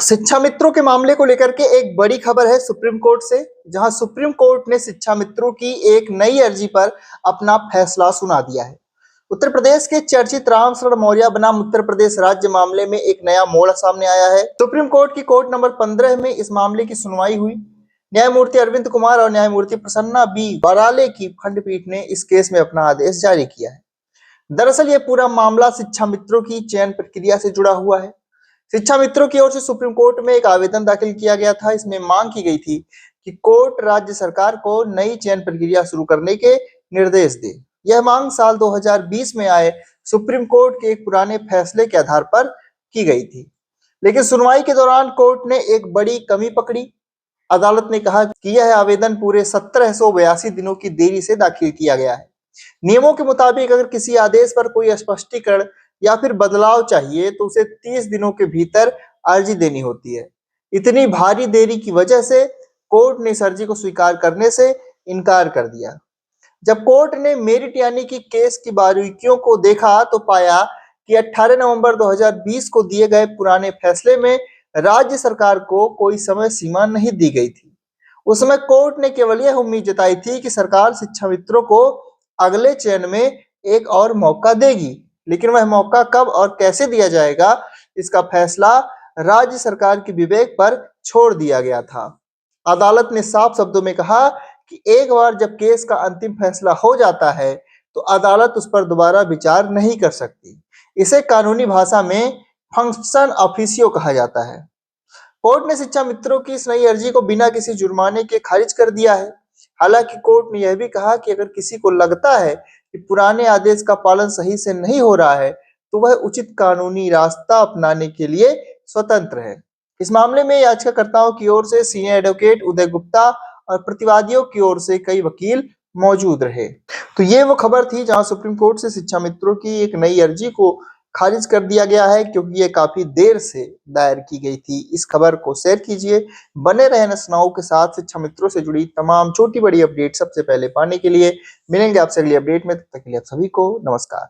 शिक्षा मित्रों के मामले को लेकर के एक बड़ी खबर है सुप्रीम कोर्ट से, जहां सुप्रीम कोर्ट ने शिक्षा मित्रों की एक नई अर्जी पर अपना फैसला सुना दिया है। उत्तर प्रदेश के चर्चित राम शरण मौर्य बनाम उत्तर प्रदेश राज्य मामले में एक नया मोड़ सामने आया है। सुप्रीम कोर्ट की कोर्ट नंबर 15 में इस मामले की सुनवाई हुई। न्यायमूर्ति अरविंद कुमार और न्यायमूर्ति प्रसन्ना बी बराले की खंडपीठ ने इस केस में अपना आदेश जारी किया है। दरअसल यह पूरा मामला शिक्षा मित्रों की चयन प्रक्रिया से जुड़ा हुआ है। शिक्षा मित्रों की ओर से सुप्रीम कोर्ट में एक आवेदन दाखिल किया गया था। इसमें मांग की गई थी कि कोर्ट राज्य सरकार को नई चयन प्रक्रिया शुरू करने के निर्देश दे। यह मांग साल 2020 में आए सुप्रीम कोर्ट के एक पुराने फैसले के आधार पर की गई थी, लेकिन सुनवाई के दौरान कोर्ट ने एक बड़ी कमी पकड़ी। अदालत ने कहा कि यह आवेदन पूरे 1782 दिनों की देरी से दाखिल किया गया है। नियमों के मुताबिक अगर किसी आदेश पर कोई स्पष्टीकरण या फिर बदलाव चाहिए तो उसे 30 दिनों के भीतर अर्जी देनी होती है। इतनी भारी देरी की वजह से कोर्ट ने इस अर्जी को स्वीकार करने से इनकार कर दिया। जब कोर्ट ने मेरिट यानी कि केस की बारीकियों को देखा तो पाया कि 18 नवंबर 2020 को दिए गए पुराने फैसले में राज्य सरकार को कोई समय सीमा नहीं दी गई थी। उस समय कोर्ट ने केवल यह उम्मीद जताई थी कि सरकार शिक्षा मित्रों को अगले चयन में एक और मौका देगी, लेकिन वह मौका कब और कैसे दिया जाएगा, इसका फैसला राज्य सरकार के विवेक पर छोड़ दिया गया था। अदालत ने साफ शब्दों में कहा कि एक बार जब केस का अंतिम फैसला हो जाता है तो अदालत उस पर दोबारा विचार नहीं कर सकती। इसे कानूनी भाषा में फंक्शन ऑफिसियो कहा जाता है। कोर्ट ने शिक्षा मित्रों की इस नई अर्जी को बिना किसी जुर्माने के खारिज कर दिया है। हालांकि कोर्ट ने यह भी कहा कि अगर किसी को लगता है कि पुराने आदेश का पालन सही से नहीं हो रहा है तो वह उचित कानूनी रास्ता अपनाने के लिए स्वतंत्र है। इस मामले में याचिकाकर्ताओं की ओर से सीनियर एडवोकेट उदय गुप्ता और प्रतिवादियों की ओर से कई वकील मौजूद रहे। तो ये वो खबर थी जहां सुप्रीम कोर्ट से शिक्षा मित्रों की एक नई अर्जी को खारिज कर दिया गया है, क्योंकि ये काफी देर से दायर की गई थी। इस खबर को शेयर कीजिए। बने रहे नसनाओं के साथ। शिक्षा मित्रों से जुड़ी तमाम छोटी बड़ी अपडेट सबसे पहले पाने के लिए मिलेंगे आपसे अगली अपडेट में। तब तक के लिए आप सभी को नमस्कार।